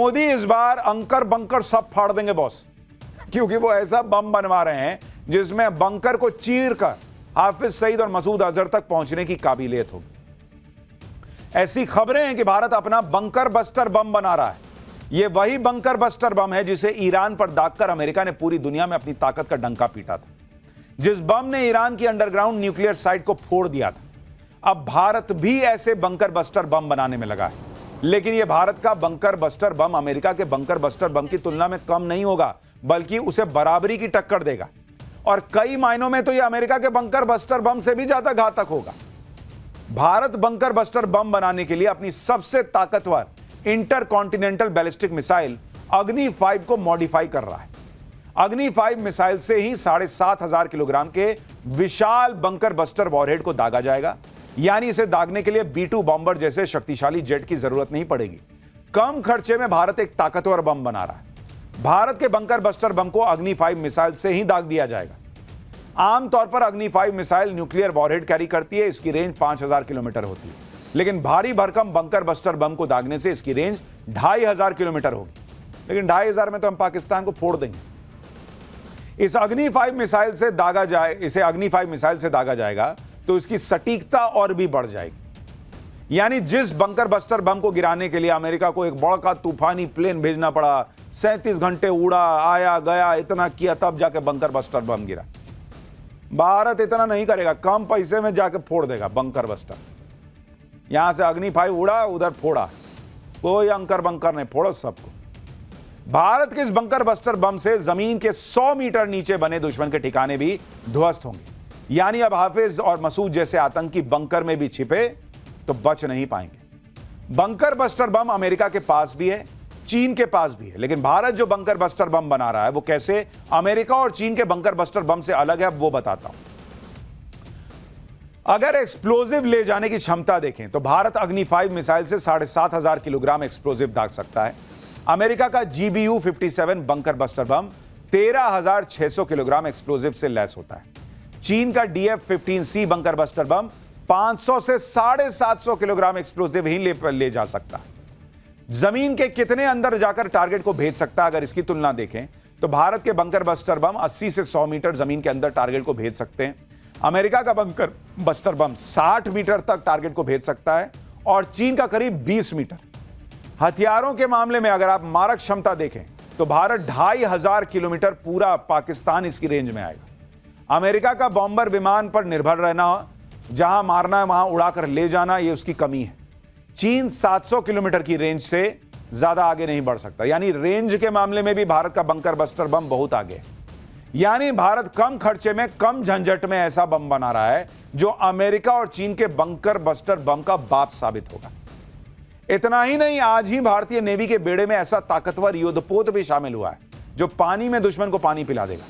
मोदी इस बार अंकर बंकर सब फाड़ देंगे बॉस, क्योंकि वो ऐसा बम बनवा रहे हैं जिसमें बंकर को चीर कर हाफिज सईद और मसूद अजहर तक पहुंचने की काबिलियत होगी। ऐसी खबरें हैं कि भारत अपना बंकर बस्टर बम बना रहा है। यह वही बंकर बस्टर बम है जिसे ईरान पर दागकर अमेरिका ने पूरी दुनिया में अपनी ताकत का डंका पीटा था, जिस बम ने ईरान की अंडरग्राउंड न्यूक्लियर साइट को फोड़ दिया था। अब भारत भी ऐसे बंकर बस्टर बम बनाने में लगा है, लेकिन यह भारत का बंकर बस्टर बम अमेरिका के बंकर बस्टर बम की तुलना में कम नहीं होगा, बल्कि उसे बराबरी की टक्कर देगा। और कई मायनों में तो यह अमेरिका के बंकर बस्टर बम से भी ज्यादा घातक होगा। भारत बंकर बस्टर बम बनाने के लिए अपनी सबसे ताकतवर इंटरकॉन्टिनेंटल बैलिस्टिक मिसाइल अग्नि 5 को मॉडिफाई कर रहा है। अग्नि 5 मिसाइल से ही 7,500 किलोग्राम के विशाल बंकर बस्टर वॉरहेड को दागा जाएगा, यानी इसे दागने के लिए B-2 बॉम्बर जैसे शक्तिशाली जेट की जरूरत नहीं पड़ेगी। कम खर्चे में भारत एक ताकतवर बम बना रहा है। भारत के बंकर बस्टर बम को अग्नि 5 मिसाइल से ही दाग दिया जाएगा। आमतौर पर अग्नि 5 मिसाइल न्यूक्लियर वॉरहेड कैरी करती है, इसकी रेंज 5,000 किलोमीटर होती है, लेकिन भारी भरकम बंकर बस्टर बम को दागने से इसकी रेंज 2,500 किलोमीटर होगी। लेकिन 2,500 में तो हम पाकिस्तान को फोड़ देंगे। इसे अग्नि 5 मिसाइल से दागा जाएगा तो इसकी सटीकता और भी बढ़ जाएगी। यानी जिस बंकर बस्टर बम को गिराने के लिए अमेरिका को एक बड़ा तूफानी प्लेन भेजना पड़ा, 37 घंटे उड़ा, आया गया, इतना किया, तब जाके बंकर बस्टर बम गिरा। भारत इतना नहीं करेगा, कम पैसे में जाके फोड़ देगा बंकर बस्टर। यहां से अग्नि 5 उड़ा, उधर फोड़ा, कोई अंकर बंकर नहीं, फोड़ो सबको। भारत के इस बंकर बस्टर बम से जमीन के 100 मीटर नीचे बने दुश्मन के ठिकाने भी ध्वस्त होंगे। यानी अब हाफिज और मसूद जैसे आतंकी बंकर में भी छिपे तो बच नहीं पाएंगे। बंकर बस्टर बम अमेरिका के पास भी है, चीन के पास भी है, लेकिन भारत जो बंकर बस्टर बम बना रहा है वो कैसे अमेरिका और चीन के बंकर बस्टर बम से अलग है, वो बताता हूं। अगर एक्सप्लोजिव ले जाने की क्षमता देखें तो भारत अग्नि 5 मिसाइल से 7,500 किलोग्राम एक्सप्लोजिव दाग सकता है। अमेरिका का GBU-57 bunker buster bomb 13,600 kilogram explosive से लैस होता है। चीन का DF-15C बंकर बस्टर बम 500 से 750 किलोग्राम एक्सप्लोजिव ही ले जा सकता है। जमीन के कितने अंदर जाकर टारगेट को भेज सकता है, अगर इसकी तुलना देखें तो भारत के बंकर बस्टर बम 80 से 100 मीटर जमीन के अंदर टारगेट को भेज सकते हैं। अमेरिका का बंकर बस्टर बम 60 मीटर तक टारगेट को भेज सकता है और चीन का करीब 20 मीटर। हथियारों के मामले में अगर आप मारक क्षमता देखें तो भारत 2,500 किलोमीटर, पूरा पाकिस्तान इसकी रेंज में आएगा। अमेरिका का बॉम्बर विमान पर निर्भर रहना, जहां मारना है वहां उड़ाकर ले जाना, यह उसकी कमी है। चीन 700 किलोमीटर की रेंज से ज्यादा आगे नहीं बढ़ सकता, यानी रेंज के मामले में भी भारत का बंकर बस्टर बम बहुत आगे है। यानी भारत कम खर्चे में, कम झंझट में ऐसा बम बना रहा है जो अमेरिका और चीन के बंकर बस्टर बम का बाप साबित होगा। इतना ही नहीं, आज ही भारतीय नेवी के बेड़े में ऐसा ताकतवर युद्धपोत भी शामिल हुआ है जो पानी में दुश्मन को पानी पिला देगा।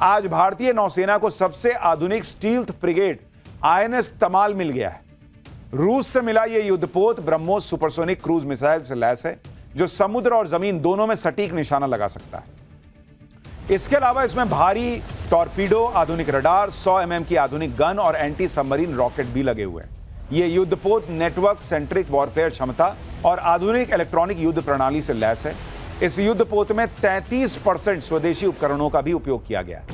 आज भारतीय नौसेना को सबसे आधुनिक स्टील्थ फ्रिगेट INS तमाल मिल गया है। रूस से मिला यह युद्धपोत ब्रह्मोस सुपरसोनिक क्रूज मिसाइल से लैस है, जो समुद्र और जमीन दोनों में सटीक निशाना लगा सकता है। इसके अलावा इसमें भारी टॉर्पीडो, आधुनिक रडार, 100 mm की आधुनिक गन और एंटी सबमरीन रॉकेट भी लगे हुए हैं। यह युद्धपोत नेटवर्क सेंट्रिक वॉरफेयर क्षमता और आधुनिक इलेक्ट्रॉनिक युद्ध प्रणाली से लैस है। इस युद्धपोत में 33% स्वदेशी उपकरणों का भी उपयोग किया गया है।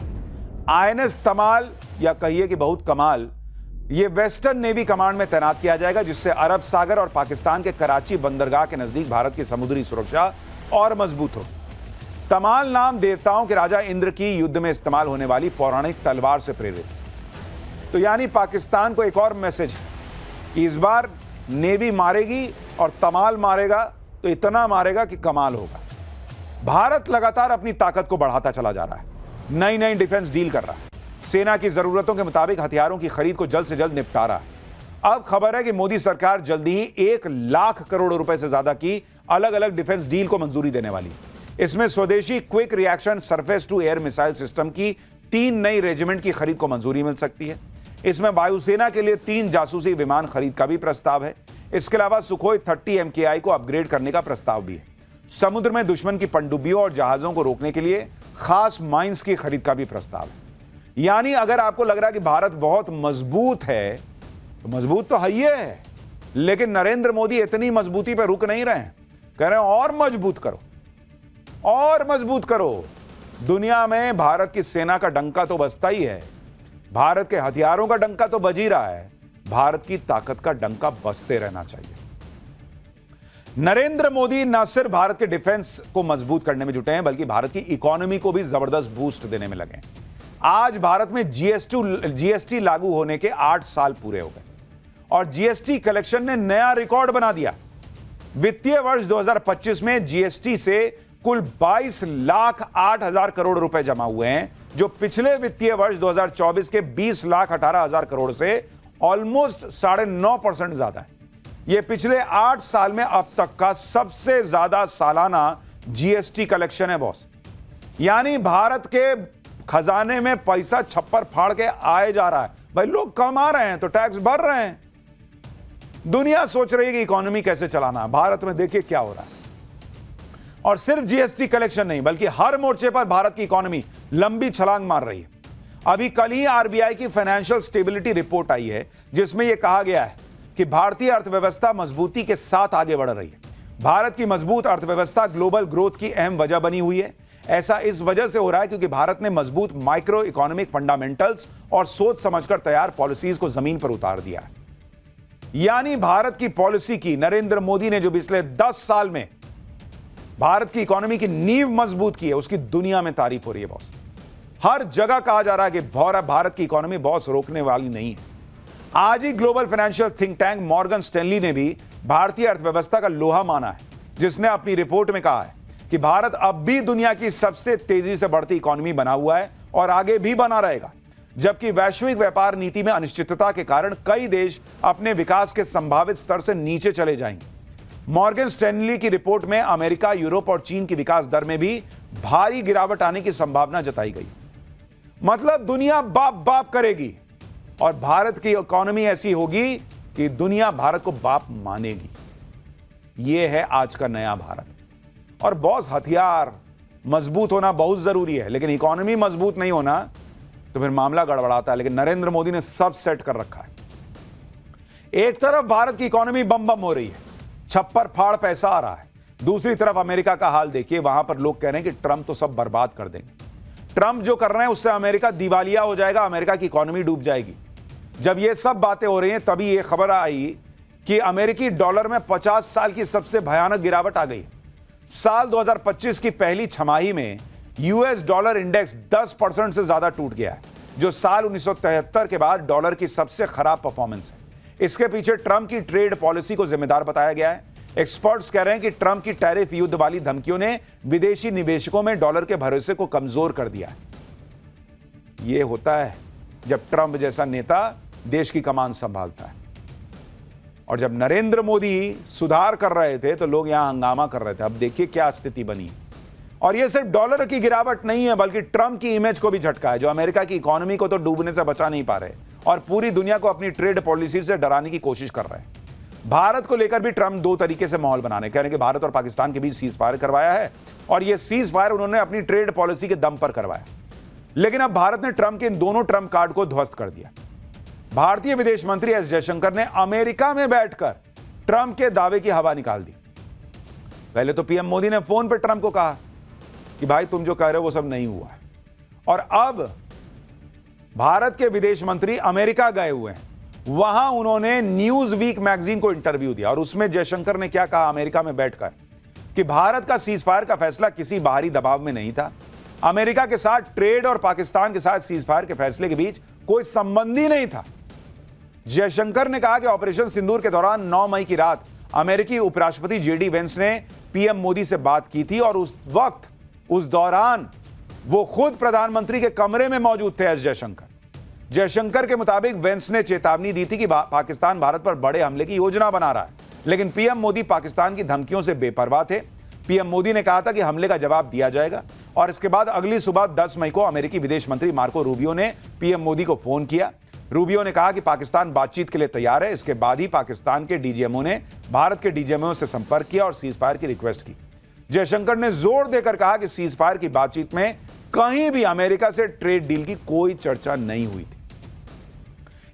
INS तमाल, या कहिए कि बहुत कमाल, यह वेस्टर्न नेवी कमांड में तैनात किया जाएगा, जिससे अरब सागर और पाकिस्तान के कराची बंदरगाह के नजदीक भारत की समुद्री सुरक्षा और मजबूत हो। तमाल नाम देवताओं के राजा इंद्र की युद्ध में इस्तेमाल होने वाली पौराणिक तलवार से प्रेरित। तो यानी पाकिस्तान को एक और मैसेज है कि इस बार नेवी मारेगी और तमाल मारेगा तो इतना मारेगा कि कमाल होगा। भारत लगातार अपनी ताकत को बढ़ाता चला जा रहा है, नई नई डिफेंस डील कर रहा है, सेना की जरूरतों के मुताबिक हथियारों की खरीद को जल्द से जल्द निपटा रहा है। अब खबर है कि मोदी सरकार जल्दी ही 1 लाख करोड़ रुपए से ज्यादा की अलग अलग डिफेंस डील को मंजूरी देने वाली है। इसमें स्वदेशी quick reaction surface to air missile system की 3 नई रेजिमेंट की खरीद को मंजूरी मिल सकती है। इसमें वायुसेना के लिए 3 जासूसी विमान खरीद का भी प्रस्ताव है। इसके अलावा सुखोई 30 MKI को अपग्रेड करने का प्रस्ताव भी है। समुद्र में दुश्मन की पनडुब्बियों और जहाजों को रोकने के लिए खास माइंस की खरीद का भी प्रस्ताव है। यानी अगर आपको लग रहा है कि भारत बहुत मजबूत है, तो मजबूत तो है ही है, लेकिन नरेंद्र मोदी इतनी मजबूती पर रुक नहीं रहे हैं। कह रहे हैं और मजबूत करो, और मजबूत करो। दुनिया में भारत की सेना का डंका तो बजता ही है, भारत के हथियारों का डंका तो बज ही रहा है, भारत की ताकत का डंका बजते रहना चाहिए। नरेंद्र मोदी न सिर्फ भारत के डिफेंस को मजबूत करने में जुटे हैं, बल्कि भारत की इकोनॉमी को भी जबरदस्त बूस्ट देने में लगे हैं। आज भारत में जीएसटी लागू होने के 8 साल पूरे हो गए और जीएसटी कलेक्शन ने नया रिकॉर्ड बना दिया। वित्तीय वर्ष 2025 में जीएसटी से कुल 22,08,000 करोड़ रुपए जमा हुए हैं, जो पिछले वित्तीय वर्ष 2024 के 20,18,000 करोड़ से ऑलमोस्ट 9.5% ज्यादा है। यह पिछले 8 साल में अब तक का सबसे ज्यादा सालाना जीएसटी कलेक्शन है बॉस। यानी भारत के खजाने में पैसा छप्पर फाड़ के आए जा रहा है। भाई लोग कमा रहे हैं तो टैक्स भर रहे हैं, दुनिया सोच रही है कि इकोनॉमी कैसे चलाना है। भारत में देखिए क्या हो रहा है। और सिर्फ जीएसटी कलेक्शन नहीं, बल्कि हर मोर्चे पर भारत की इकोनॉमी लंबी छलांग मार रही है। अभी कल ही आरबीआई की फाइनेंशियल स्टेबिलिटी रिपोर्ट आई है, जिसमें यह कहा गया है कि भारतीय अर्थव्यवस्था मजबूती के साथ आगे बढ़ रही है। भारत की मजबूत अर्थव्यवस्था ग्लोबल ग्रोथ की अहम वजह बनी हुई है। ऐसा इस वजह से हो रहा है क्योंकि भारत ने मजबूत माइक्रो इकोनॉमिक फंडामेंटल्स और सोच समझकर तैयार पॉलिसीज को जमीन पर उतार दिया है। यानी भारत की पॉलिसी की नरेंद्र मोदी ने जो पिछले 10 साल में भारत की इकोनॉमी की नींव मजबूत की है, उसकी दुनिया में तारीफ हो रही है बॉस। हर जगह कहा जा रहा है कि भारत की इकोनॉमी बॉस रोकने वाली नहीं है। आज ही global financial think tank Morgan Stanley ने भी भारतीय अर्थव्यवस्था का लोहा माना है, जिसने अपनी रिपोर्ट में कहा है कि भारत अब भी दुनिया की सबसे तेजी से बढ़ती इकोनॉमी बना हुआ है और आगे भी बना रहेगा। जबकि वैश्विक व्यापार नीति में अनिश्चितता के कारण कई देश अपने विकास के संभावित स्तर से नीचे चले जाएंगे। मॉर्गन स्टैनली की रिपोर्ट में अमेरिका, यूरोप और चीन की विकास दर में भी भारी गिरावट आने की संभावना जताई गई। मतलब दुनिया बाप बाप करेगी और भारत की इकोनॉमी ऐसी होगी कि दुनिया भारत को बाप मानेगी। यह है आज का नया भारत। और बॉस, हथियार मजबूत होना बहुत जरूरी है, लेकिन इकोनॉमी मजबूत नहीं होना तो फिर मामला गड़बड़ाता है। लेकिन नरेंद्र मोदी ने सब सेट कर रखा है। एक तरफ भारत की इकोनॉमी बम बम हो रही है, छप्पर फाड़ पैसा आ रहा है। दूसरी तरफ अमेरिका का हाल देखिए, वहां पर लोग कह रहे हैं कि ट्रंप तो सब बर्बाद कर देंगे। ट्रंप जो कर रहे हैं उससे अमेरिका दिवालिया हो जाएगा, अमेरिका की इकोनॉमी डूब जाएगी। जब ये सब बातें हो रही हैं तभी ये खबर आई कि अमेरिकी डॉलर में 50 साल की सबसे भयानक गिरावट आ गई। साल 2025 की पहली छमाही में यूएस डॉलर इंडेक्स 10% से ज्यादा टूट गया है, जो साल 1973 के बाद डॉलर की सबसे खराब परफॉर्मेंस है। इसके पीछे ट्रंप की ट्रेड पॉलिसी को जिम्मेदार बताया गया है। एक्सपर्ट्स कह रहे हैं कि ट्रंप की टैरिफ युद्ध वाली धमकियों ने विदेशी निवेशकों में डॉलर के भरोसे को कमजोर कर दिया है। यह होता है जब ट्रंप जैसा नेता देश की कमान संभालता है। और जब नरेंद्र मोदी सुधार कर रहे थे तो लोग यहां हंगामा कर रहे थे। अब देखिए क्या स्थिति बनी। और यह सिर्फ डॉलर की गिरावट नहीं है, बल्कि ट्रंप की इमेज को भी झटका है, जो अमेरिका की इकोनॉमी को तो डूबने से बचा नहीं पा रहे और पूरी दुनिया को अपनी ट्रेड पॉलिसी से डराने की कोशिश कर रहे हैं। भारत को लेकर भी ट्रंप दो तरीके से माहौल बनाने कह रहे हैं कि भारत और पाकिस्तान के बीच सीज फायर करवाया है और यह सीज फायर उन्होंने अपनी ट्रेड पॉलिसी के दम पर करवाया। लेकिन अब भारत ने ट्रंप के इन दोनों ट्रंप कार्ड को ध्वस्त कर दिया। भारतीय विदेश मंत्री एस जयशंकर ने अमेरिका में बैठकर ट्रंप के दावे की हवा निकाल दी। पहले तो पीएम मोदी ने फोन पर ट्रंप को कहा कि भाई तुम जो कह रहे हो वो सब नहीं हुआ है, और अब भारत के विदेश मंत्री अमेरिका गए हुए हैं। वहां उन्होंने न्यूज वीक मैगजीन को इंटरव्यू दिया और उसमें जयशंकर ने क्या कहा अमेरिका में बैठकर कि भारत का सीज फायर का फैसला किसी बाहरी दबाव में नहीं था। अमेरिका के साथ ट्रेड और पाकिस्तान के साथ सीज फायर के फैसले के बीच कोई संबंध ही नहीं था। जयशंकर ने कहा कि ऑपरेशन सिंदूर के दौरान 9 मई की रात अमेरिकी उपराष्ट्रपति जेडी वेंस ने पीएम मोदी से बात की थी और उस दौरान वो खुद प्रधानमंत्री के कमरे में मौजूद थे। एस जयशंकर के मुताबिक वेंस ने चेतावनी दी थी कि पाकिस्तान भारत पर बड़े हमले की योजना बना रहा है, लेकिन पीएम मोदी पाकिस्तान की धमकियों से बेपरवाह थे। पीएम मोदी ने कहा था कि हमले का जवाब दिया जाएगा और इसके बाद अगली सुबह 10 मई को अमेरिकी विदेश मंत्री मार्को रूबियो ने पीएम मोदी को फोन किया। रूबियो ने कहा कि पाकिस्तान बातचीत के लिए तैयार है। इसके बाद ही पाकिस्तान के डीजीएमओ ने भारत के डीजीएमओ से संपर्क किया और सीज फायर की रिक्वेस्ट की। जयशंकर ने जोर देकर कहा कि सीज फायर की बातचीत में कहीं भी अमेरिका से ट्रेड डील की कोई चर्चा नहीं हुई थी।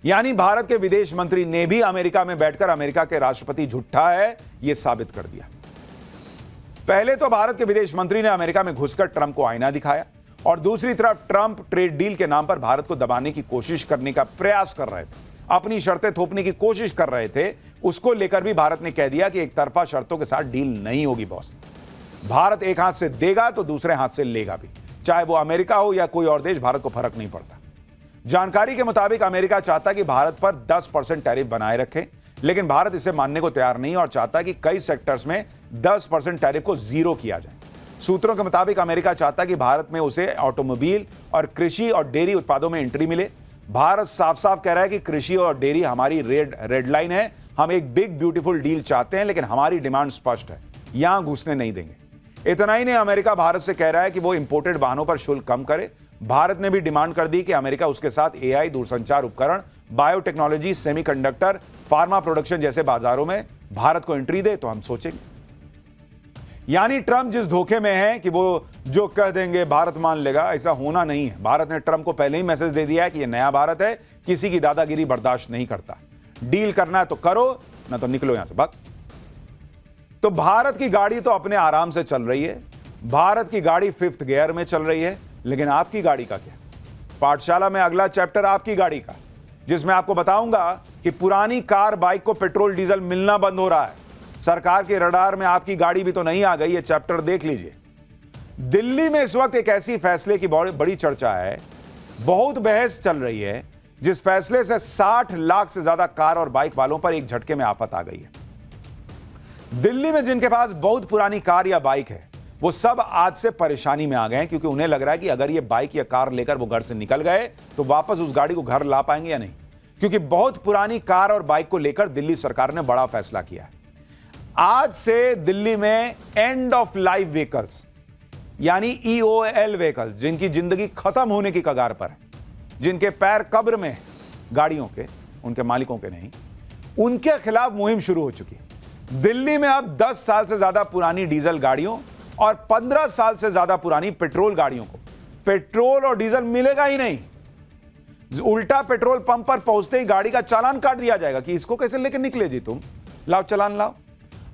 यानी भारत के विदेश मंत्री ने भी अमेरिका में बैठकर अमेरिका के राष्ट्रपति झूठा है यह साबित कर दिया। पहले तो भारत के विदेश मंत्री ने अमेरिका में घुसकर ट्रंप को आईना दिखाया और दूसरी तरफ ट्रंप ट्रेड डील के नाम पर भारत को दबाने की कोशिश करने का प्रयास कर रहे थे, अपनी शर्तें थोपने की कोशिश कर रहे थे। उसको लेकर भी भारत ने कह दिया कि एक तरफा शर्तों के साथ डील नहीं होगी बॉस। भारत एक हाथ से देगा तो दूसरे हाथ से लेगा भी, चाहे वो अमेरिका हो या कोई और देश, भारत को फर्क नहीं पड़ता। जानकारी के मुताबिक अमेरिका चाहता कि भारत पर 10% टैरिफ बनाए रखे, लेकिन भारत इसे मानने को तैयार नहीं और चाहता कि कई सेक्टर्स में 10% टैरिफ को जीरो किया जाए। सूत्रों के मुताबिक अमेरिका चाहता कि भारत में उसे ऑटोमोबाइल और कृषि और डेयरी उत्पादों में एंट्री मिले। भारत साफ साफ कह रहा है कि कृषि और डेयरी हमारी रेड लाइन है, हम एक बिग ब्यूटीफुल डील चाहते हैं, लेकिन हमारी डिमांड स्पष्ट है, यहां घुसने नहीं देंगे। इतना ही नहीं, अमेरिका भारत से कह रहा है कि वो इंपोर्टेड वाहनों पर शुल्क कम करे। भारत ने भी डिमांड कर दी कि अमेरिका उसके साथ एआई, दूरसंचार उपकरण, बायोटेक्नोलॉजी, सेमीकंडक्टर, फार्मा प्रोडक्शन जैसे बाजारों में भारत को एंट्री दे तो हम सोचेंगे। यानी ट्रंप जिस धोखे में है कि वो जो कह देंगे भारत मान लेगा, ऐसा होना नहीं है। भारत ने ट्रंप को पहले ही मैसेज दे दिया है कि यह नया भारत है, किसी की दादागिरी बर्दाश्त नहीं करता। डील करना है तो करो, ना तो निकलो यहां से, भाग। तो भारत की गाड़ी तो अपने आराम से चल रही है, भारत की गाड़ी 5th गियर में चल रही है, लेकिन आपकी गाड़ी का क्या? पाठशाला में अगला चैप्टर आपकी गाड़ी का, जिसमें आपको बताऊंगा कि पुरानी कार बाइक को पेट्रोल डीजल मिलना बंद हो रहा है। सरकार के रडार में आपकी गाड़ी भी तो नहीं आ गई, ये चैप्टर देख लीजिए। दिल्ली में इस वक्त एक ऐसी फैसले की बड़ी चर्चा है, बहुत बहस चल रही है, जिस फैसले से 60 लाख से ज्यादा कार और बाइक वालों पर एक झटके में आफत आ गई है। दिल्ली में जिनके पास बहुत पुरानी कार या बाइक है, वो सब आज से परेशानी में आ गए हैं, क्योंकि उन्हें लग रहा है कि अगर ये बाइक या कार लेकर वो घर से निकल गए तो वापस उस गाड़ी को घर ला पाएंगे या नहीं। क्योंकि बहुत पुरानी कार और बाइक को लेकर दिल्ली सरकार ने बड़ा फैसला किया है। आज से दिल्ली में एंड ऑफ लाइफ व्हीकल्स यानी EOL व्हीकल, जिनकी जिंदगी खत्म होने की कगार पर है, जिनके पैर कब्र में गाड़ियों के, उनके मालिकों के नहीं, उनके खिलाफ मुहिम शुरू हो चुकी है। दिल्ली में अब 10 साल से ज्यादा पुरानी डीजल गाड़ियों और 15 साल से ज्यादा पुरानी पेट्रोल गाड़ियों को पेट्रोल और डीजल मिलेगा ही नहीं। उल्टा पेट्रोल पंप पर पहुंचते ही गाड़ी का चालान काट दिया जाएगा कि इसको कैसे लेकर निकले जी तुम, लाओ चालान लाओ।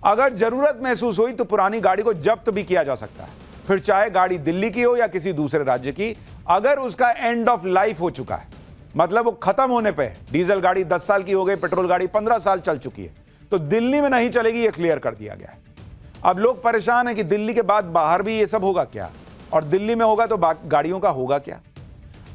अगर जरूरत महसूस हुई तो पुरानी गाड़ी को जब्त भी किया जा सकता है, फिर चाहे गाड़ी दिल्ली की हो या किसी दूसरे राज्य की। अगर उसका एंड ऑफ लाइफ हो चुका है, मतलब वो खत्म होने पे है, डीजल गाड़ी 10 साल की हो गई, पेट्रोल गाड़ी 15 साल चल चुकी है, तो दिल्ली में नहीं चलेगी, ये क्लियर कर दिया गया है। अब लोग परेशान हैं कि दिल्ली के बाद बाहर भी ये सब होगा क्या, और दिल्ली में होगा तो गाड़ियों का होगा क्या।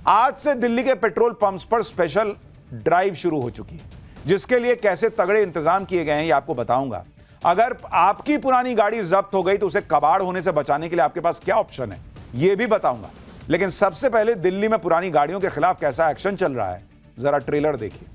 आज से दिल्ली के पेट्रोल पंप्स पर स्पेशल ड्राइव शुरू हो चुकी है, जिसके लिए कैसे तगड़े इंतजाम किए गए हैं ये आपको बताऊंगा। अगर आपकी पुरानी गाड़ी जब्त हो गई तो उसे कबाड़ होने से बचाने के लिए आपके पास क्या ऑप्शन है, यह भी बताऊंगा। लेकिन सबसे पहले दिल्ली में पुरानी गाड़ियों के खिलाफ कैसा एक्शन चल रहा है, जरा ट्रेलर देखिए।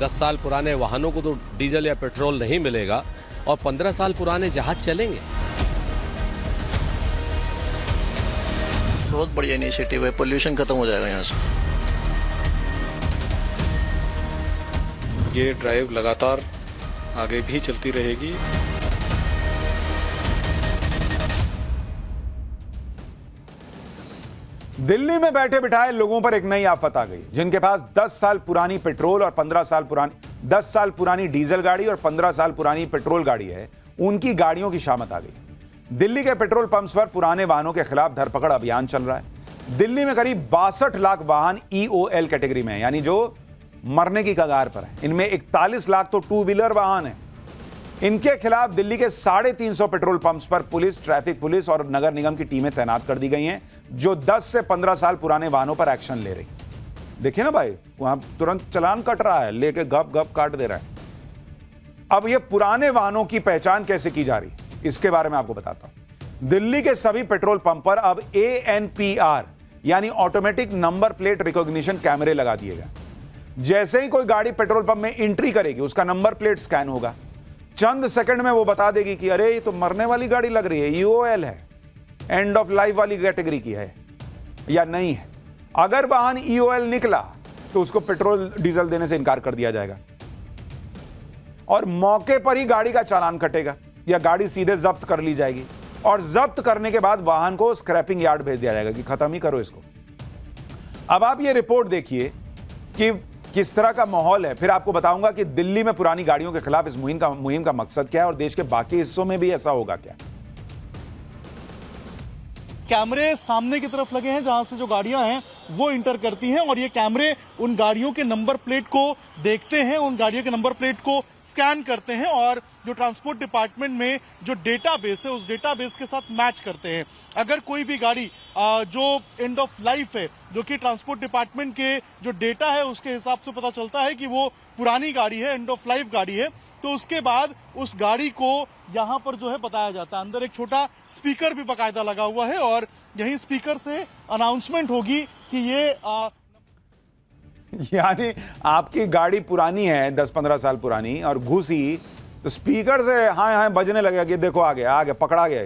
दस साल पुराने वाहनों को तो डीजल या पेट्रोल नहीं मिलेगा और 15 साल पुराने जहाज चलेंगे। बहुत बढ़िया इनिशिएटिव है, पोल्यूशन खत्म हो जाएगा यहाँ से। ये ड्राइव लगातार आगे भी चलती रहेगी। दिल्ली में बैठे बिठाए लोगों पर एक नई आफत आ गई, जिनके पास 10 साल पुरानी पेट्रोल और 15 साल पुरानी 10 साल पुरानी डीजल गाड़ी और 15 साल पुरानी पेट्रोल गाड़ी है, उनकी गाड़ियों की शामत आ गई। दिल्ली के पेट्रोल पंप्स पर पुराने वाहनों के खिलाफ धरपकड़ अभियान चल रहा है। दिल्ली में करीब 62 लाख वाहन EOL कैटेगरी में है, यानी जो मरने की कगार पर है। इनमें 41 लाख तो 2 व्हीलर वाहन है। इनके खिलाफ दिल्ली के 350 पेट्रोल पंप्स पर पुलिस, ट्रैफिक पुलिस और नगर निगम की टीमें तैनात कर दी गई हैं, जो 10 से 15 साल पुराने वाहनों पर एक्शन ले रही। देखिए ना भाई, वहां तुरंत चालान कट रहा है, लेके गप गप काट दे रहा है। अब ये पुराने वाहनों की पहचान कैसे की जा रही, इसके बारे में आपको बताता हूं। दिल्ली के सभी पेट्रोल पंप पर अब ANPR यानी ऑटोमेटिक नंबर प्लेट रिकॉग्निशन कैमरे लगा दिए गए। जैसे ही कोई गाड़ी पेट्रोल पंप में एंट्री करेगी, उसका नंबर प्लेट स्कैन होगा। चंद सेकंड में वो बता देगी कि अरे ये तो मरने वाली गाड़ी लग रही है, EOL है, एंड ऑफ लाइफ वाली कैटेगरी की है या नहीं है। अगर वाहन EOL निकला तो उसको पेट्रोल डीजल देने से इनकार कर दिया जाएगा और मौके पर ही गाड़ी का चालान कटेगा या गाड़ी सीधे जब्त कर ली जाएगी। और जब्त करने के बाद वाहन को स्क्रैपिंग यार्ड भेज दिया जाएगा कि खत्म ही करो इसको। अब आप ये रिपोर्ट देखिए कि किस तरह का माहौल है। फिर आपको बताऊंगा कि दिल्ली में पुरानी गाड़ियों के खिलाफ इस मुहिम का मकसद क्या है और देश के बाकी हिस्सों में भी ऐसा होगा क्या। कैमरे सामने की तरफ लगे हैं जहां से जो गाड़ियां हैं वो इंटर करती हैं और ये कैमरे उन गाड़ियों के नंबर प्लेट को देखते हैं, उन गाड़ियों के नंबर प्लेट को स्कैन करते हैं और जो ट्रांसपोर्ट डिपार्टमेंट में जो डेटाबेस है उस डेटाबेस के साथ मैच करते हैं। अगर कोई भी गाड़ी जो एंड ऑफ लाइफ है, जो कि ट्रांसपोर्ट डिपार्टमेंट के जो डेटा है उसके हिसाब से पता चलता है कि वो पुरानी गाड़ी है, एंड ऑफ लाइफ गाड़ी है, तो उसके बाद उस गाड़ी को यहाँ पर जो है बताया जाता है। अंदर एक छोटा स्पीकर भी बाकायदा लगा हुआ है और यही स्पीकर से अनाउंसमेंट होगी कि ये यानी आपकी गाड़ी पुरानी है, 10-15 साल पुरानी, और घुसी तो स्पीकर से हाँ हाँ बजने लगेगा कि देखो आ गया पकड़ा गया।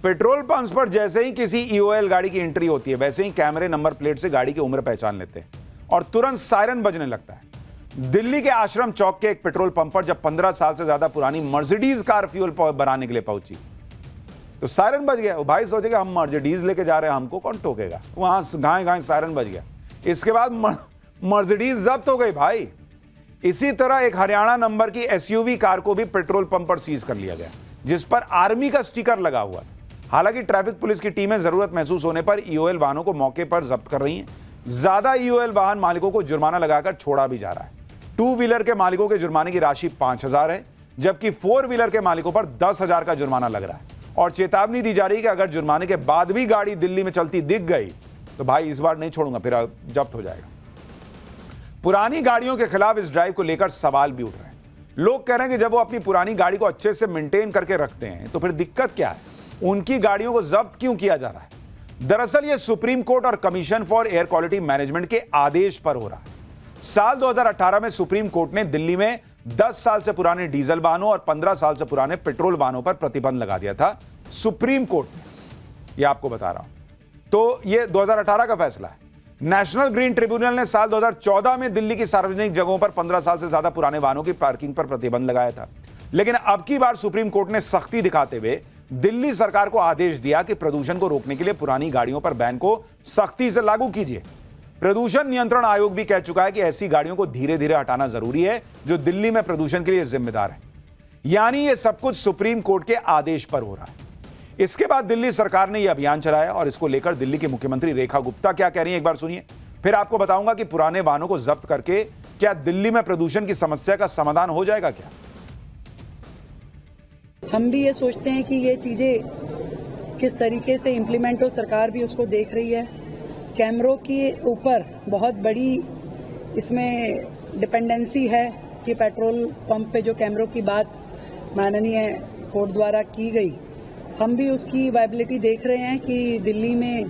पेट्रोल पंप्स पर जैसे ही किसी ईओएल गाड़ी की एंट्री होती है वैसे ही कैमरे नंबर प्लेट से गाड़ी की उम्र पहचान लेते हैं और तुरंत सायरन बजने लगता है। दिल्ली के आश्रम चौक के एक पेट्रोल पंप पर जब 15 साल से ज्यादा पुरानी मर्सिडीज कार फ्यूल बनाने के लिए पहुंची तो सायरन बज गया। वो भाई सोचेगा हम मर्सिडीज लेके जा रहे हैं, हमको कौन टोकेगा। वहां घाय घाय सायरन बज गया। इसके बाद मर्सिडीज जब्त हो गई भाई। इसी तरह एक हरियाणा नंबर की एसयूवी कार को भी पेट्रोल पंप पर सीज कर लिया गया जिस पर आर्मी का स्टिकर लगा हुआ था। हालांकि ट्रैफिक पुलिस की टीमें जरूरत महसूस होने पर ईओएल वाहनों को मौके पर जब्त कर रही हैं। ज्यादा ईओएल वाहन मालिकों को जुर्माना लगाकर छोड़ा भी जा रहा है। 2 व्हीलर के मालिकों के जुर्माने की राशि 5,000 है जबकि 4 व्हीलर के मालिकों पर 10,000 का जुर्माना लग रहा है और चेतावनी दी जा रही है कि अगर जुर्माने के बाद भी गाड़ी दिल्ली में चलती दिख गई तो भाई इस बार नहीं छोड़ूंगा, फिर जब्त हो जाएगा। पुरानी गाड़ियों के खिलाफ इस ड्राइव को लेकर सवाल भी उठ रहे हैं। लोग कह रहे हैं कि जब वो अपनी पुरानी गाड़ी को अच्छे से मेंटेन करके रखते हैं तो फिर दिक्कत क्या है, उनकी गाड़ियों को जब्त क्यों किया जा रहा है। दरअसल यह सुप्रीम कोर्ट और commission for air quality management के आदेश पर हो रहा है। साल 2018 में सुप्रीम कोर्ट ने दिल्ली में 10 साल से पुराने डीजल वाहनों और 15 साल से पुराने पेट्रोल वाहनों पर प्रतिबंध लगा दिया था। सुप्रीम कोर्ट ने, यह आपको बता रहा हूं, तो यह 2018 का फैसला है। नेशनल ग्रीन ट्रिब्यूनल ने साल 2014 में दिल्ली की सार्वजनिक जगहों पर 15 साल से ज्यादा पुराने वाहनों की पार्किंग पर प्रतिबंध लगाया था। लेकिन अब की बार सुप्रीम कोर्ट ने सख्ती दिखाते हुए दिल्ली सरकार को आदेश दिया कि प्रदूषण को रोकने के लिए पुरानी गाड़ियों पर बैन को सख्ती से लागू कीजिए। प्रदूषण नियंत्रण आयोग भी कह चुका है कि ऐसी गाड़ियों को धीरे धीरे हटाना जरूरी है जो दिल्ली में प्रदूषण के लिए जिम्मेदार है। यानी यह सब कुछ सुप्रीम कोर्ट के आदेश पर हो रहा है। इसके बाद दिल्ली सरकार ने यह अभियान चलाया और इसको लेकर दिल्ली की मुख्यमंत्री रेखा गुप्ता क्या कह रही हैं, एक बार सुनिए, फिर आपको बताऊंगा कि पुराने वाहनों को जब्त करके क्या दिल्ली में प्रदूषण की समस्या का समाधान हो जाएगा क्या। हम भी ये सोचते हैं कि ये चीजें किस तरीके से इम्प्लीमेंट हो, सरकार भी उसको देख रही है। कैमरों के ऊपर बहुत बड़ी इसमें डिपेंडेंसी है कि पेट्रोल पंप पे जो कैमरों की बात माननीय कोर्ट द्वारा की गई, हम भी उसकी वायबिलिटी देख रहे हैं कि दिल्ली में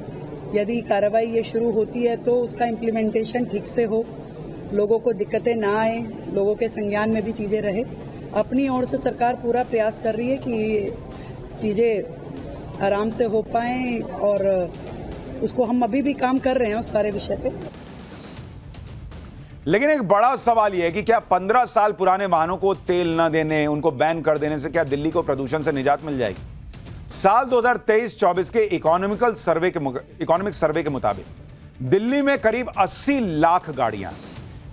यदि कार्रवाई ये शुरू होती है तो उसका इम्प्लीमेंटेशन ठीक से हो, लोगों को दिक्कतें ना आए, लोगों के संज्ञान में भी चीज़ें रहे। अपनी ओर से सरकार पूरा प्रयास कर रही है कि ये चीज़ें आराम से हो पाएं और उसको हम अभी भी काम कर रहे हैं उस सारे विषय पे। लेकिन एक बड़ा सवाल यह है कि क्या 15 साल पुराने वाहनों को तेल न देने, उनको बैन कर देने से क्या दिल्ली को प्रदूषण से निजात मिल जाएगी। साल 2023-24 के इकोनॉमिक सर्वे के मुताबिक दिल्ली में करीब 80 लाख गाड़ियां,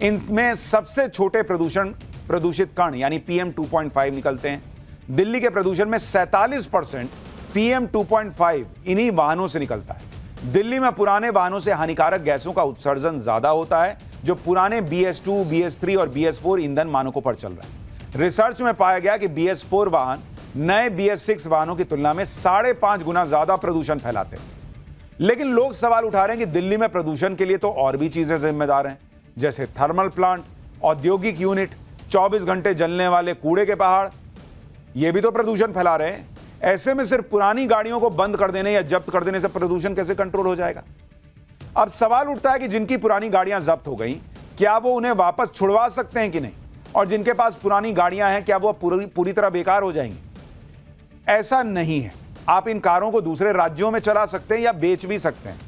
इनमें सबसे छोटे प्रदूषित कण यानी PM 2.5 निकलते हैं। दिल्ली के प्रदूषण में 47% PM 2.5 इन्हीं वाहनों से निकलता है। दिल्ली में पुराने वाहनों से हानिकारक गैसों का उत्सर्जन ज्यादा होता है जो पुराने BS2, BS3 और BS4 ईंधन मानकों पर चल रहा है। रिसर्च में पाया गया कि BS4 वाहन नए BS6 वाहनों की तुलना में 5.5 गुना ज्यादा प्रदूषण फैलाते हैं। लेकिन लोग सवाल उठा रहे हैं कि दिल्ली में प्रदूषण के लिए तो और भी चीजें जिम्मेदार हैं, जैसे थर्मल प्लांट, औद्योगिक यूनिट, 24 घंटे जलने वाले कूड़े के पहाड़, ये भी तो प्रदूषण फैला रहे हैं। ऐसे में सिर्फ पुरानी गाड़ियों को बंद कर देने या जब्त कर देने से प्रदूषण कैसे कंट्रोल हो जाएगा। अब सवाल उठता है कि जिनकी पुरानी गाड़ियां जब्त हो गई, क्या वो उन्हें वापस छुड़वा सकते हैं कि नहीं, और जिनके पास पुरानी गाड़ियां हैं क्या वो पूरी तरह बेकार हो जाएंगी। ऐसा नहीं है। आप इन कारों को दूसरे राज्यों में चला सकते हैं या बेच भी सकते हैं।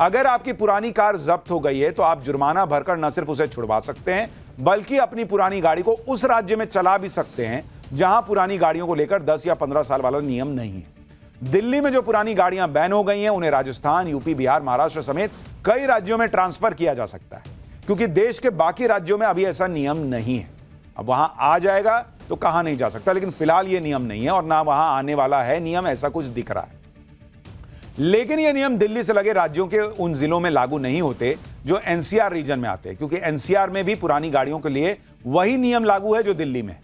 अगर आपकी पुरानी कार जब्त हो गई है तो आप जुर्माना भरकर न सिर्फ उसे छुड़वा सकते हैं बल्कि अपनी पुरानी गाड़ी को उस राज्य में चला भी सकते हैं जहां पुरानी गाड़ियों को लेकर 10 या 15 साल वाला नियम नहीं है। दिल्ली में जो पुरानी गाड़ियां बैन हो गई हैं उन्हें राजस्थान, यूपी, बिहार, महाराष्ट्र समेत कई राज्यों में ट्रांसफर किया जा सकता है, क्योंकि देश के बाकी राज्यों में अभी ऐसा नियम नहीं है। अब वहां आ जाएगा तो कहा नहीं जा सकता, लेकिन फिलहाल यह नियम नहीं है और ना वहां आने वाला है नियम, ऐसा कुछ दिख रहा है। लेकिन यह नियम दिल्ली से लगे राज्यों के उन जिलों में लागू नहीं होते जो एनसीआर रीजन में आते हैं, क्योंकि एनसीआर में भी पुरानी गाड़ियों के लिए वही नियम लागू है जो दिल्ली में।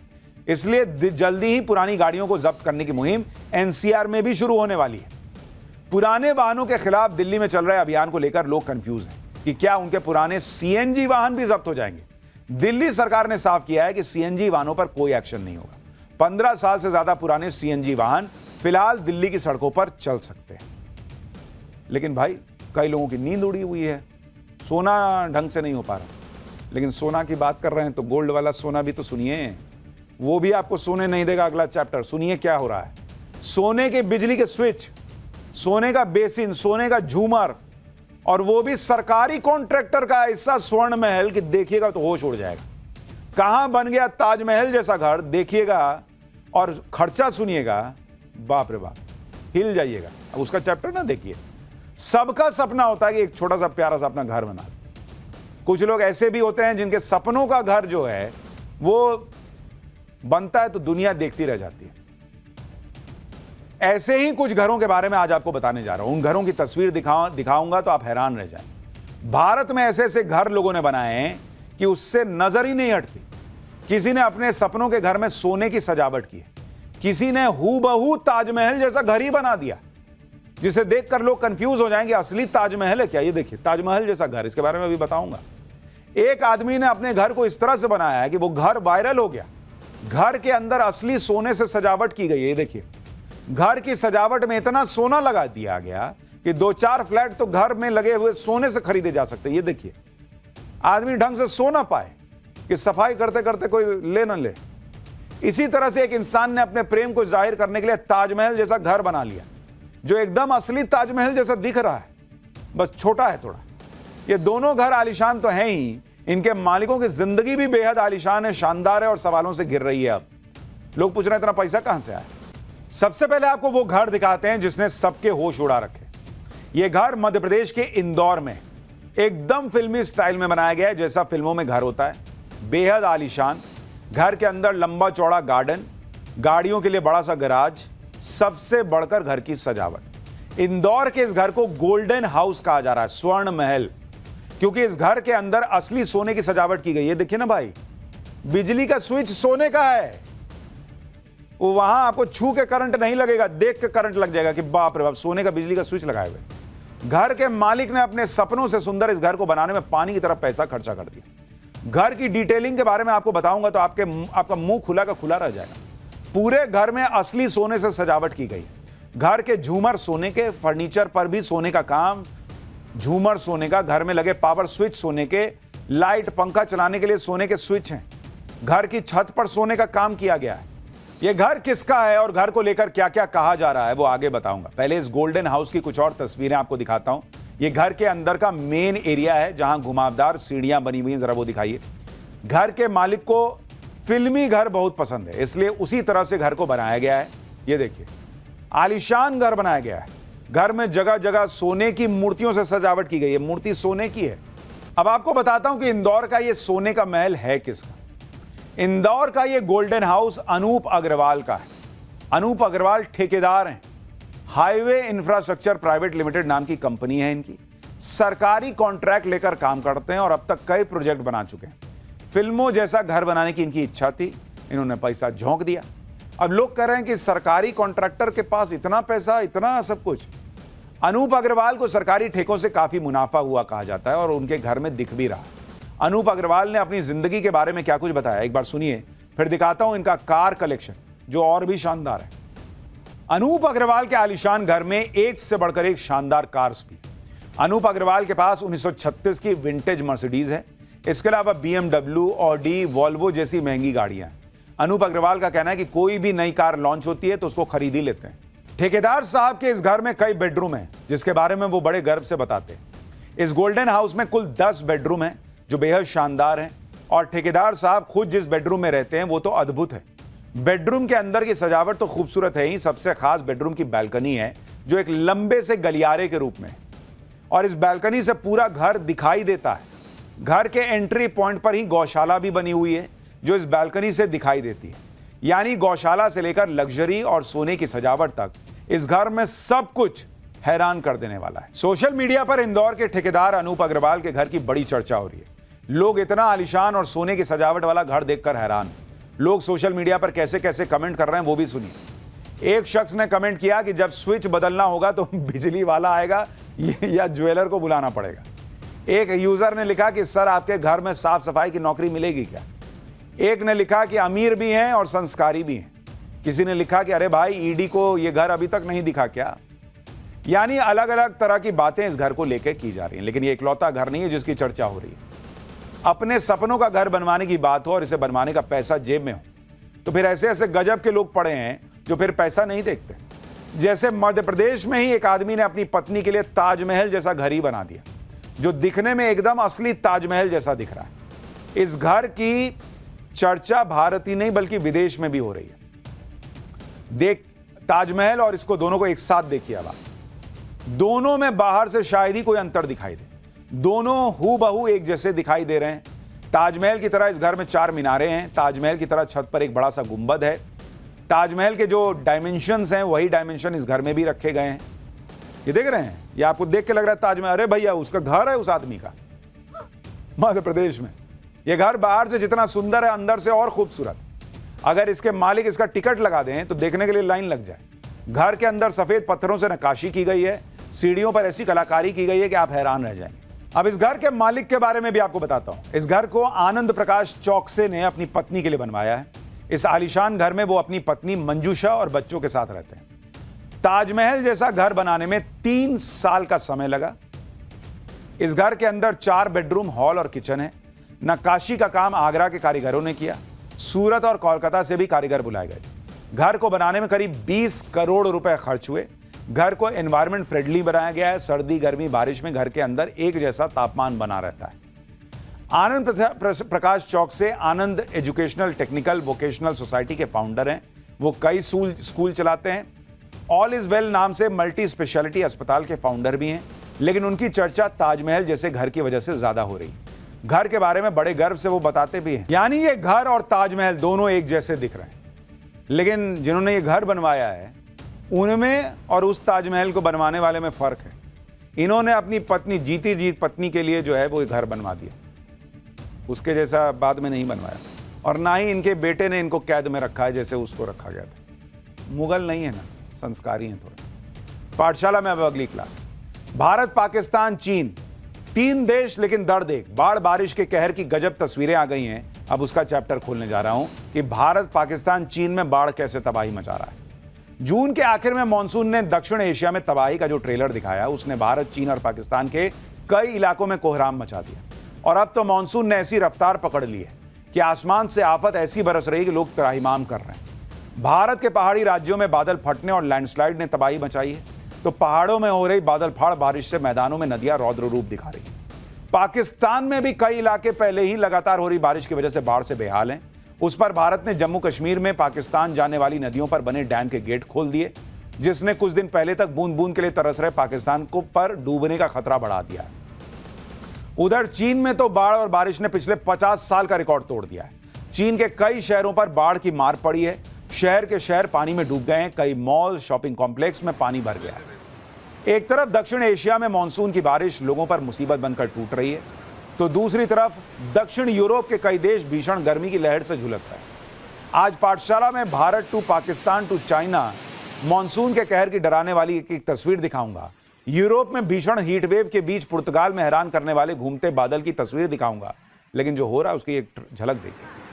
इसलिए जल्दी ही पुरानी गाड़ियों को जब्त करने की मुहिम एनसीआर में भी शुरू होने वाली है। पुराने वाहनों के खिलाफ दिल्ली में चल रहे अभियान को लेकर लोग कंफ्यूज हैं कि क्या उनके पुराने सीएनजी वाहन भी जब्त हो जाएंगे। दिल्ली सरकार ने साफ किया है कि सीएनजी वाहनों पर कोई एक्शन नहीं होगा। 15 साल से ज्यादा पुराने सीएनजी वाहन फिलहाल दिल्ली की सड़कों पर चल सकते हैं। लेकिन भाई, कई लोगों की नींद उड़ी हुई है, सोना ढंग से नहीं हो पा रहा। लेकिन सोना की बात कर रहे हैं तो गोल्ड वाला सोना भी तो सुनिए, वो भी आपको सोने नहीं देगा। अगला चैप्टर सुनिए क्या हो रहा है। सोने के बिजली के स्विच, सोने का बेसिन, सोने का झूमर, और वो भी सरकारी कॉन्ट्रैक्टर का ऐसा स्वर्ण महल कि देखिएगा तो होश उड़ जाएगा। कहां बन गया ताजमहल जैसा घर, देखिएगा और खर्चा सुनिएगा, बाप रे बाप, हिल जाइएगा। अब उसका चैप्टर ना देखिए। सबका सपना होता है कि एक छोटा सा प्यारा सा अपना घर बना ले। कुछ लोग ऐसे भी होते हैं जिनके सपनों का घर जो है वो बनता है तो दुनिया देखती रह जाती है। ऐसे ही कुछ घरों के बारे में आज आपको बताने जा रहा हूं। उन घरों की तस्वीर दिखाऊंगा तो आप हैरान रह जाएंगे। भारत में ऐसे ऐसे घर लोगों ने बनाए हैं कि उससे नजर ही नहीं हटती। किसी ने अपने सपनों के घर में सोने की सजावट की है, किसी ने हूबहू ताजमहल जैसा घर ही बना दिया, जिसे देखकर लोग कंफ्यूज हो जाएंगे असली ताजमहल है क्या। ये देखिए, ताजमहल जैसा घर, इसके बारे में अभी बताऊंगा। एक आदमी ने अपने घर को इस तरह से बनाया है कि वो घर वायरल हो गया। घर के अंदर असली सोने से सजावट की गई है। ये देखिए, घर की सजावट में इतना सोना लगा दिया गया कि 2-4 फ्लैट तो घर में लगे हुए सोने से खरीदे जा सकते हैं। ये देखिए, आदमी ढंग से सो ना पाए कि सफाई करते करते कोई ले न ले। इसी तरह से एक इंसान ने अपने प्रेम को जाहिर करने के लिए ताजमहल जैसा घर बना लिया, जो एकदम असली ताजमहल जैसा दिख रहा है, बस छोटा है थोड़ा। ये दोनों घर आलीशान तो हैं ही, इनके मालिकों की जिंदगी भी बेहद आलीशान है, शानदार है और सवालों से घिर रही है। अब लोग पूछ रहे हैं इतना पैसा कहां से आया। सबसे पहले आपको वो घर दिखाते हैं जिसने सबके होश उड़ा रखे। ये घर मध्य प्रदेश के इंदौर में एकदम फिल्मी स्टाइल में बनाया गया है, जैसा फिल्मों में घर होता है। बेहद आलीशान घर के अंदर लंबा चौड़ा गार्डन, गाड़ियों के लिए बड़ा सा गैराज, सबसे बढ़कर घर की सजावट। इंदौर के इस घर को गोल्डन हाउस कहा जा रहा है, स्वर्ण महल, क्योंकि इस घर के अंदर असली सोने की सजावट की गई है। देखिए ना भाई, बिजली का स्विच सोने का है। वो वहां आपको छू के करंट नहीं लगेगा, देख के करंट लग जाएगा कि बाप रे बाप, सोने का बिजली का स्विच लगाए हुए। घर के मालिक ने अपने सपनों से सुंदर इस घर को बनाने में पानी की तरह पैसा खर्चा कर दिया। घर की डिटेलिंग के बारे में आपको बताऊंगा तो आपका मुंह खुला का खुला रह जाएगा। पूरे घर में असली सोने से सजावट की गई। घर के झूमर सोने के, फर्नीचर पर भी सोने का काम, झूमर सोने का, घर में लगे पावर स्विच सोने के, लाइट पंखा चलाने के लिए सोने के स्विच हैं। घर की छत पर सोने का काम किया गया है। यह घर किसका है और घर को लेकर क्या क्या कहा जा रहा है वो आगे बताऊंगा। पहले इस गोल्डन हाउस की कुछ और तस्वीरें आपको दिखाता हूं। यह घर के अंदर का मेन एरिया है जहां घुमावदार सीढ़ियां बनी हुई हैं, जरा वो दिखाइए। घर के मालिक को फिल्मी घर बहुत पसंद है, इसलिए उसी तरह से घर को बनाया गया है। ये देखिए, आलीशान घर बनाया गया है। घर में जगह जगह सोने की मूर्तियों से सजावट की गई है, मूर्ति सोने की है। अब आपको बताता हूं कि इंदौर का ये सोने का महल है किसका। इंदौर का ये गोल्डन हाउस अनूप अग्रवाल का है। अनूप अग्रवाल ठेकेदार हैं। हाईवे इंफ्रास्ट्रक्चर प्राइवेट लिमिटेड नाम की कंपनी है इनकी। सरकारी कॉन्ट्रैक्ट लेकर काम करते हैं और अब तक कई प्रोजेक्ट बना चुके हैं। फिल्मों जैसा घर बनाने की इनकी इच्छा थी, इन्होंने पैसा झोंक दिया। अब लोग कह रहे हैं कि सरकारी कॉन्ट्रैक्टर के पास इतना पैसा, इतना सब कुछ। अनूप अग्रवाल को सरकारी ठेकों से काफी मुनाफा हुआ कहा जाता है और उनके घर में दिख भी रहा। अनूप अग्रवाल ने अपनी जिंदगी के बारे में क्या कुछ बताया, एक बार सुनिए, फिर दिखाता हूं इनका कार कलेक्शन जो और भी शानदार है। अनूप अग्रवाल के आलीशान घर में एक से बढ़कर एक शानदार कार्स भी। अनूप अग्रवाल के पास 1936 की विंटेज मर्सिडीज है। इसके अलावा BMW, ऑडी, वॉल्वो जैसी महंगी गाड़ियां हैं। अनूप अग्रवाल का कहना है कि कोई भी नई कार लॉन्च होती है तो उसको खरीद ही लेते हैं। ठेकेदार साहब के इस घर में कई बेडरूम हैं, जिसके बारे में वो बड़े गर्व से बताते हैं। इस गोल्डन हाउस में कुल 10 बेडरूम हैं जो बेहद शानदार हैं और ठेकेदार साहब खुद जिस बेडरूम में रहते हैं वो तो अद्भुत है। बेडरूम के अंदर की सजावट तो खूबसूरत है ही, सबसे खास बेडरूम की बालकनी है जो एक लंबे से गलियारे के रूप में, और इस बालकनी से पूरा घर दिखाई देता है। घर के एंट्री पॉइंट पर ही गौशाला भी बनी हुई है जो इस बालकनी से दिखाई देती है। यानी गौशाला से लेकर लग्जरी और सोने की सजावट तक इस घर में सब कुछ हैरान कर देने वाला है। सोशल मीडिया पर इंदौर के ठेकेदार अनूप अग्रवाल के घर की बड़ी चर्चा हो रही है। लोग इतना आलीशान और सोने की सजावट वाला घर देखकर हैरान। लोग सोशल मीडिया पर कैसे कैसे कमेंट कर रहे हैं वो भी सुनिए। एक शख्स ने कमेंट किया कि जब स्विच बदलना होगा तो बिजली वाला आएगा या ज्वेलर को बुलाना पड़ेगा। एक यूजर ने लिखा कि सर आपके घर में साफ सफाई की नौकरी मिलेगी क्या। एक ने लिखा कि अमीर भी हैं और संस्कारी भी हैं। किसी ने लिखा कि अरे भाई ईडी को ये घर अभी तक नहीं दिखा क्या। यानी अलग अलग तरह की बातें इस घर को लेकर की जा रही हैं। लेकिन ये इकलौता घर नहीं है जिसकी चर्चा हो रही है। अपने सपनों का घर बनवाने की बात हो और इसे बनवाने का पैसा जेब में हो तो फिर ऐसे ऐसे गजब के लोग पड़े हैं जो फिर पैसा नहीं देखते। जैसे मध्य प्रदेश में ही एक आदमी ने अपनी पत्नी के लिए ताजमहल जैसा घर ही बना दिया जो दिखने में एकदम असली ताजमहल जैसा दिख रहा है। इस घर की चर्चा भारत ही नहीं बल्कि विदेश में भी हो रही है। देख ताजमहल और इसको दोनों को एक साथ देखिए। अब दोनों में बाहर से शायद ही कोई अंतर दिखाई दे। दोनों हूबहू एक जैसे दिखाई दे रहे हैं। ताजमहल की तरह इस घर में 4 मीनारें हैं। ताजमहल की तरह छत पर एक बड़ा सा गुंबद है। ताजमहल के जो डायमेंशंस हैं वही डायमेंशन इस घर में भी रखे गए हैं। ये देख रहे हैं, ये आपको देख के लग रहा है ताजमहल। अरे भैया उसका घर है उस आदमी का मध्य प्रदेश में। ये घर बाहर से जितना सुंदर है अंदर से और खूबसूरत। अगर इसके मालिक इसका टिकट लगा दें तो देखने के लिए लाइन लग जाए। घर के अंदर सफेद पत्थरों से नक्काशी की गई है। सीढ़ियों पर ऐसी कलाकारी की गई है कि आप हैरान रह जाएंगे। अब इस घर के मालिक के बारे में भी आपको बताता हूं। इस घर को आनंद प्रकाश चौकसे ने अपनी पत्नी के लिए बनवाया है। इस आलीशान घर में वो अपनी पत्नी मंजूषा और बच्चों के साथ रहते हैं। ताजमहल जैसा घर बनाने में 3 साल का समय लगा। इस घर के अंदर 4 बेडरूम, हॉल और किचन है। नक्काशी का काम आगरा के कारीगरों ने किया। सूरत और कोलकाता से भी कारीगर बुलाए गए। घर को बनाने में करीब 20 करोड़ रुपए खर्च हुए। घर को एनवायरमेंट फ्रेंडली बनाया गया है। सर्दी गर्मी बारिश में घर के अंदर एक जैसा तापमान बना रहता है। आनंद प्रकाश चौक से आनंद एजुकेशनल टेक्निकल वोकेशनल सोसाइटी के फाउंडर हैं। वो कई स्कूल चलाते हैं। ऑल इज वेल नाम से मल्टी स्पेशलिटी अस्पताल के फाउंडर भी हैं। लेकिन उनकी चर्चा ताजमहल जैसे घर की वजह से ज्यादा हो रही है। घर के बारे में बड़े गर्व से वो बताते भी हैं। यानी ये घर और ताजमहल दोनों एक जैसे दिख रहे हैं। लेकिन जिन्होंने ये घर बनवाया है उनमें और उस ताजमहल को बनवाने वाले में फर्क है। इन्होंने अपनी पत्नी जीती जीत पत्नी के लिए जो है वो घर बनवा दिया। उसके जैसा बाद में नहीं बनवाया। और ना ही इनके बेटे ने इनको कैद में रखा है जैसे उसको रखा गया था। मुगल नहीं है ना, संस्कारी हैं थोड़े। पाठशाला में अब अगली क्लास। भारत, पाकिस्तान, चीन, 3 देश लेकिन दर्द एक। बाढ़ बारिश के कहर की गजब तस्वीरें आ गई हैं। अब उसका चैप्टर खोलने जा रहा हूं कि भारत, पाकिस्तान, चीन में बाढ़ कैसे तबाही मचा रहा है। जून के आखिर में मॉनसून ने दक्षिण एशिया में तबाही का जो ट्रेलर दिखाया उसने भारत, चीन और पाकिस्तान के कई इलाकों में कोहराम मचा दिया। और अब तो मॉनसून ने ऐसी रफ्तार पकड़ ली है कि आसमान से आफत ऐसी बरस रही कि लोग त्राहिमाम कर रहे हैं। भारत के पहाड़ी राज्यों में बादल फटने और लैंडस्लाइड ने तबाही मचाई है तो पहाड़ों में हो रही बादल फाड़ बारिश से मैदानों में नदियां रौद्र रूप दिखा रही हैं। पाकिस्तान में भी कई इलाके पहले ही लगातार हो रही बारिश की वजह से बाढ़ से बेहाल हैं। उस पर भारत ने जम्मू कश्मीर में पाकिस्तान जाने वाली नदियों पर बने डैम के गेट खोल दिए जिसने कुछ दिन पहले तक बूंद बूंद के लिए तरस रहे पाकिस्तान को पर डूबने का खतरा बढ़ा दिया है। उधर चीन में तो बाढ़ और बारिश ने पिछले 50 साल का रिकॉर्ड तोड़ दिया है। चीन के कई शहरों पर बाढ़ की मार पड़ी है। शहर के शहर पानी में डूब गए हैं। कई मॉल, शॉपिंग कॉम्प्लेक्स में पानी भर गया है। एक तरफ दक्षिण एशिया में मानसून की बारिश लोगों पर मुसीबत बनकर टूट रही है तो दूसरी तरफ दक्षिण यूरोप के कई देश भीषण गर्मी की लहर से झुलस रहे हैं। आज पाठशाला में Bharat to Pakistan to China monsoon के कहर की डराने वाली एक तस्वीर दिखाऊंगा। यूरोप में भीषण हीटवेव के बीच पुर्तगाल में हैरान करने वाले घूमते बादल की तस्वीर दिखाऊंगा। लेकिन जो हो रहा है उसकी एक झलक देखिए।